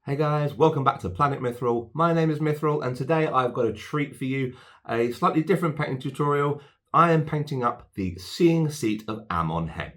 Hey guys, welcome back to Planet Mithril. My name is Mithril and today I've got a treat for you, a slightly different painting tutorial. I am painting up the seeing seat of Amon Hen.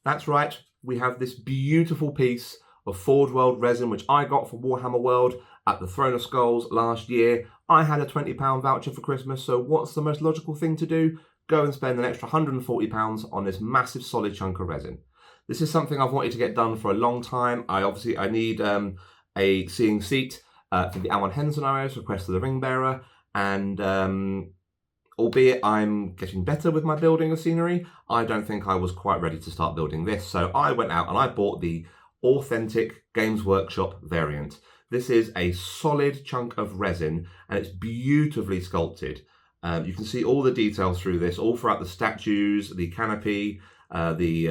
That's right, we have this beautiful piece of Forge World resin which I got from Warhammer World at the Throne of Skulls last year. I had a £20 voucher for Christmas, so what's the most logical thing to do? Go and spend an extra £140 on this massive solid chunk of resin. This is something I've wanted to get done for a long time. I need a seeing seat for the Amon Hen scenarios, Request of the Ring Bearer, and albeit I'm getting better with my building of scenery, I don't think I was quite ready to start building this. So I went out and I bought the authentic Games Workshop variant. This is a solid chunk of resin and it's beautifully sculpted. You can see all the details through this, all throughout the statues, the canopy, the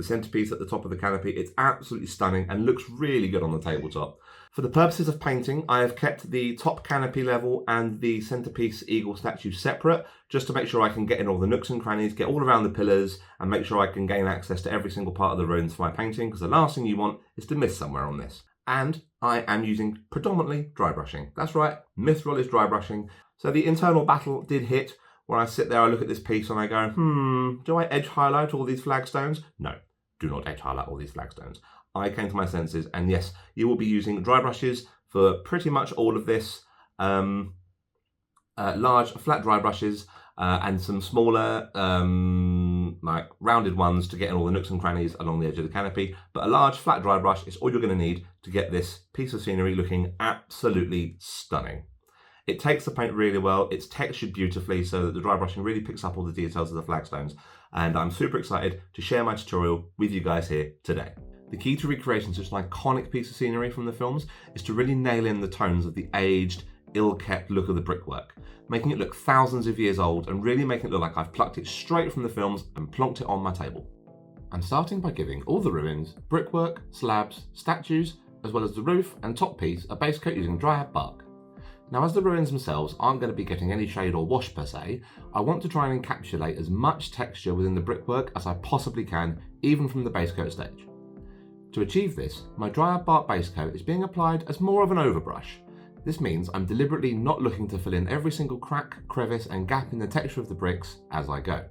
centerpiece at the top of the canopy. It's absolutely stunning and looks really good on the tabletop. For the purposes of painting, I have kept the top canopy level and the centerpiece eagle statue separate, just to make sure I can get in all the nooks and crannies, get all around the pillars, and make sure I can gain access to every single part of the ruins for my painting, because the last thing you want is to miss somewhere on this. And I am using predominantly dry brushing. That's right, Mithril is dry brushing. So the internal battle did hit. When I sit there, I look at this piece and I go, do I edge highlight all these flagstones? No, do not edge highlight all these flagstones. I came to my senses, and yes, you will be using dry brushes for pretty much all of this. Large flat dry brushes and some smaller like rounded ones to get in all the nooks and crannies along the edge of the canopy. But a large flat dry brush is all you're going to need to get this piece of scenery looking absolutely stunning. It takes the paint really well, it's textured beautifully so that the dry brushing really picks up all the details of the flagstones, and I'm super excited to share my tutorial with you guys here today. The key to recreating such an iconic piece of scenery from the films is to really nail in the tones of the aged, ill-kept look of the brickwork, making it look thousands of years old and really making it look like I've plucked it straight from the films and plonked it on my table. I'm starting by giving all the ruins, brickwork, slabs, statues, as well as the roof and top piece a base coat using dryad bark. Now, as the ruins themselves aren't going to be getting any shade or wash per se, I want to try and encapsulate as much texture within the brickwork as I possibly can, even from the base coat stage. To achieve this, my dryad bark base coat is being applied as more of an overbrush. This means I'm deliberately not looking to fill in every single crack, crevice and gap in the texture of the bricks as I go.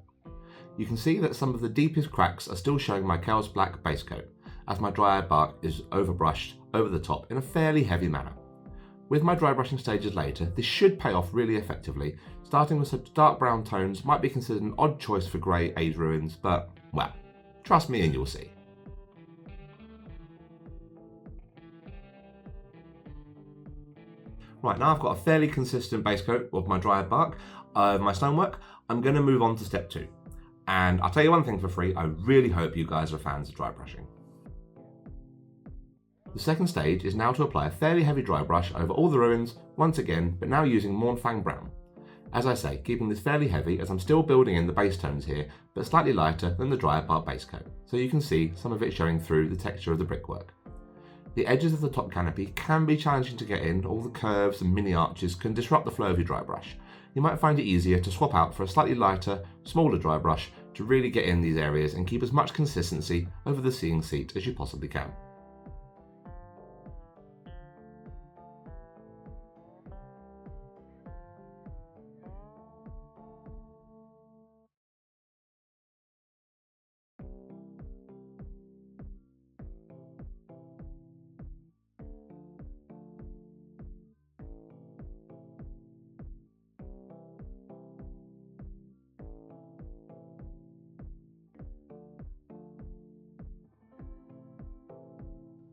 You can see that some of the deepest cracks are still showing my Chaos Black base coat, as my dryad bark is overbrushed over the top in a fairly heavy manner. With my dry brushing stages later, this should pay off really effectively. Starting with such dark brown tones might be considered an odd choice for grey aged ruins, but, well, trust me and you'll see. Right, now I've got a fairly consistent base coat of my dryad bark, my stonework. I'm going to move on to step 2. And I'll tell you one thing for free, I really hope you guys are fans of dry brushing. The second stage is now to apply a fairly heavy dry brush over all the ruins, once again, but now using Mournfang Brown. As I say, keeping this fairly heavy as I'm still building in the base tones here, but slightly lighter than the dryad bark base coat, so you can see some of it showing through the texture of the brickwork. The edges of the top canopy can be challenging to get in, all the curves and mini arches can disrupt the flow of your dry brush. You might find it easier to swap out for a slightly lighter, smaller dry brush to really get in these areas and keep as much consistency over the seeing seat as you possibly can.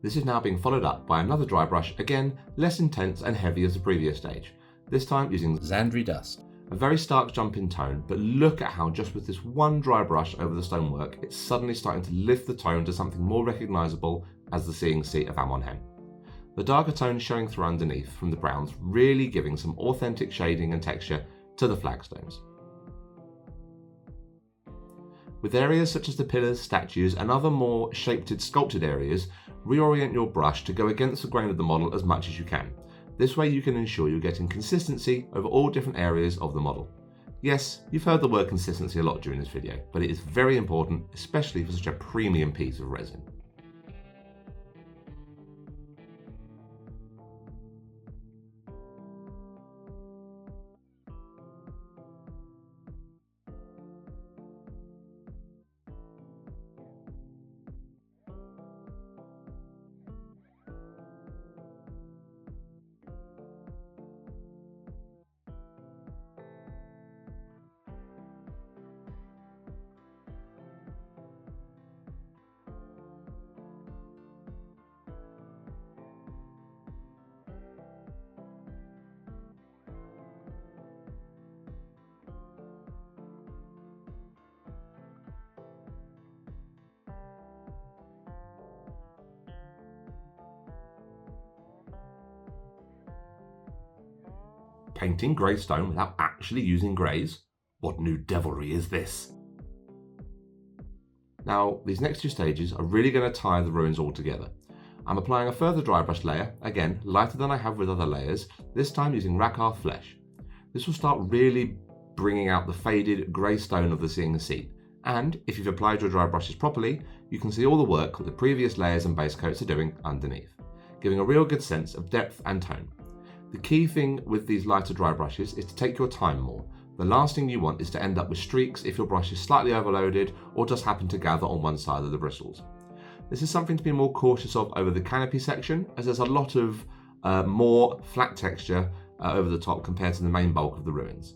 This is now being followed up by another dry brush, again less intense and heavy as the previous stage, this time using Zandri Dust. A very stark jump in tone, but look at how just with this one dry brush over the stonework, it's suddenly starting to lift the tone to something more recognisable as the seeing seat of Amon Hen. The darker tones showing through underneath from the browns, really giving some authentic shading and texture to the flagstones. With areas such as the pillars, statues and other more shaped sculpted areas, reorient your brush to go against the grain of the model as much as you can. This way you can ensure you're getting consistency over all different areas of the model. Yes, you've heard the word consistency a lot during this video, but it is very important, especially for such a premium piece of resin. Painting grey stone without actually using greys? What new devilry is this? Now, these next two stages are really going to tie the ruins all together. I'm applying a further dry brush layer, again lighter than I have with other layers, this time using Rakarth Flesh. This will start really bringing out the faded grey stone of the seeing seat, and if you've applied your dry brushes properly, you can see all the work that the previous layers and base coats are doing underneath, giving a real good sense of depth and tone. The key thing with these lighter dry brushes is to take your time more. The last thing you want is to end up with streaks if your brush is slightly overloaded or just happen to gather on one side of the bristles. This is something to be more cautious of over the canopy section, as there's a lot of more flat texture over the top compared to the main bulk of the ruins.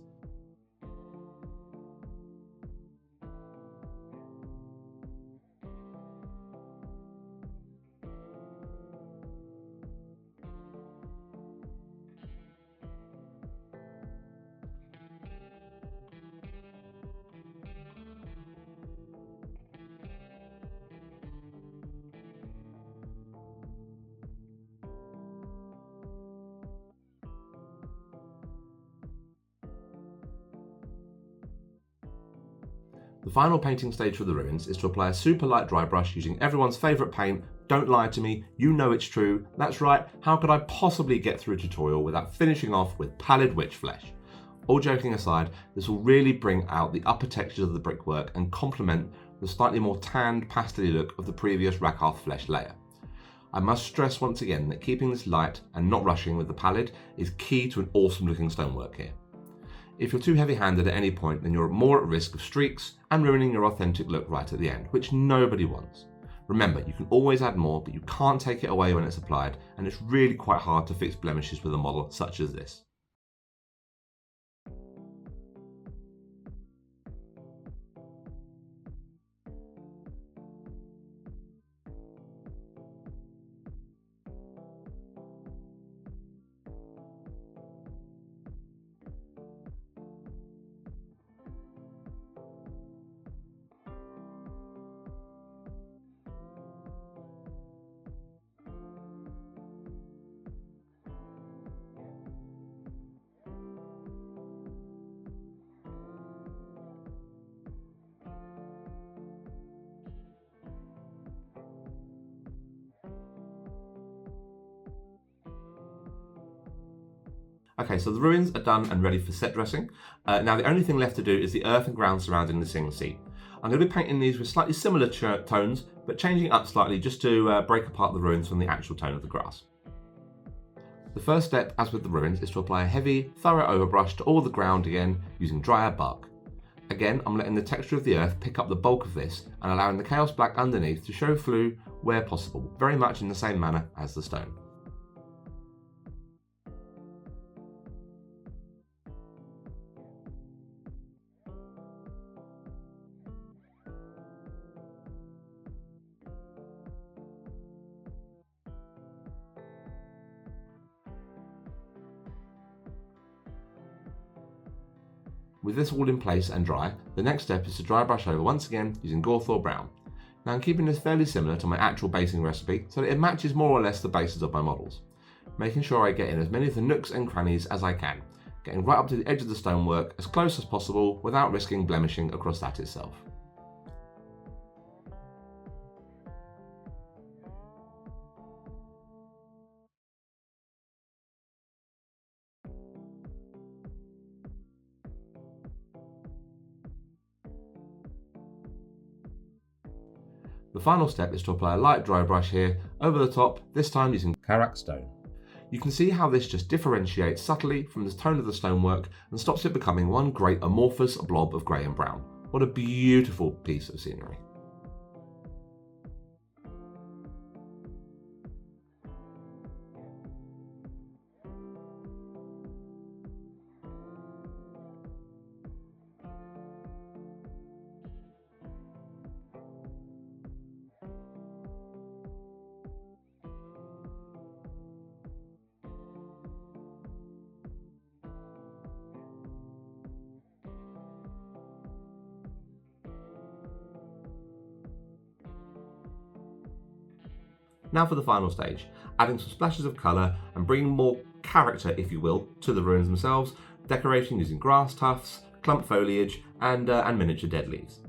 The final painting stage for the ruins is to apply a super light dry brush using everyone's favourite paint. Don't lie to me, you know it's true. That's right, how could I possibly get through a tutorial without finishing off with pallid witch flesh? All joking aside, this will really bring out the upper textures of the brickwork and complement the slightly more tanned pastel look of the previous Rakarth Flesh layer. I must stress once again that keeping this light and not rushing with the pallid is key to an awesome looking stonework here. If you're too heavy-handed at any point, then you're more at risk of streaks and ruining your authentic look right at the end, which nobody wants. Remember, you can always add more, but you can't take it away when it's applied, and it's really quite hard to fix blemishes with a model such as this. Okay, so the ruins are done and ready for set dressing. Now the only thing left to do is the earth and ground surrounding the single seat. I'm going to be painting these with slightly similar tones, but changing it up slightly just to break apart the ruins from the actual tone of the grass. The first step, as with the ruins, is to apply a heavy, thorough overbrush to all the ground again using drier bark. Again, I'm letting the texture of the earth pick up the bulk of this and allowing the chaos black underneath to show through where possible, very much in the same manner as the stone. With this all in place and dry, the next step is to dry brush over once again using Gawthor Brown. Now I'm keeping this fairly similar to my actual basing recipe so that it matches more or less the bases of my models, making sure I get in as many of the nooks and crannies as I can, getting right up to the edge of the stonework as close as possible without risking blemishing across that itself. The final step is to apply a light dry brush here over the top, this time using Karak stone. You can see how this just differentiates subtly from the tone of the stonework and stops it becoming one great amorphous blob of grey and brown. What a beautiful piece of scenery. Now for the final stage, adding some splashes of colour and bringing more character, if you will, to the ruins themselves, decorating using grass tufts, clump foliage and miniature dead leaves.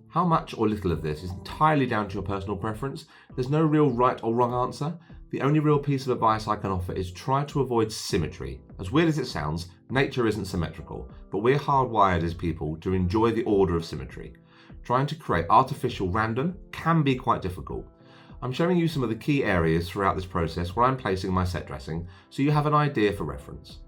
How much or little of this is entirely down to your personal preference. There's no real right or wrong answer. The only real piece of advice I can offer is try to avoid symmetry. As weird as it sounds, nature isn't symmetrical, but we're hardwired as people to enjoy the order of symmetry. Trying to create artificial random can be quite difficult. I'm showing you some of the key areas throughout this process where I'm placing my set dressing, so you have an idea for reference.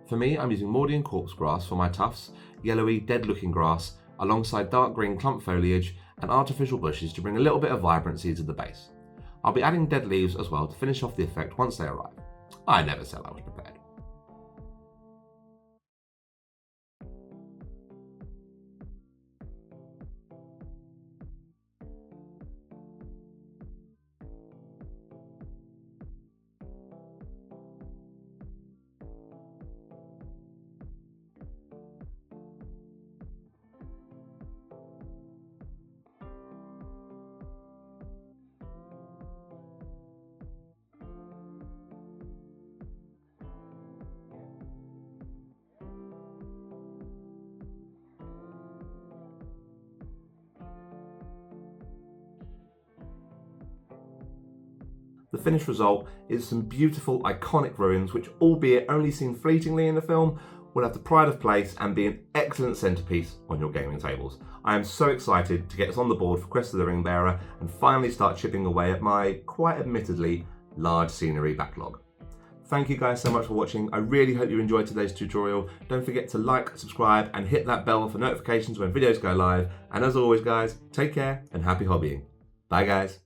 For me, I'm using Mordian corpse grass for my tufts, yellowy, dead-looking grass, alongside dark green clump foliage and artificial bushes to bring a little bit of vibrancy to the base. I'll be adding dead leaves as well to finish off the effect once they arrive. I never said I was prepared. The finished result is some beautiful, iconic ruins which, albeit only seen fleetingly in the film, will have the pride of place and be an excellent centrepiece on your gaming tables. I am so excited to get this on the board for Quest of the Ring Bearer and finally start chipping away at my, quite admittedly, large scenery backlog. Thank you guys so much for watching. I really hope you enjoyed today's tutorial. Don't forget to like, subscribe and hit that bell for notifications when videos go live. And as always guys, take care and happy hobbying. Bye guys.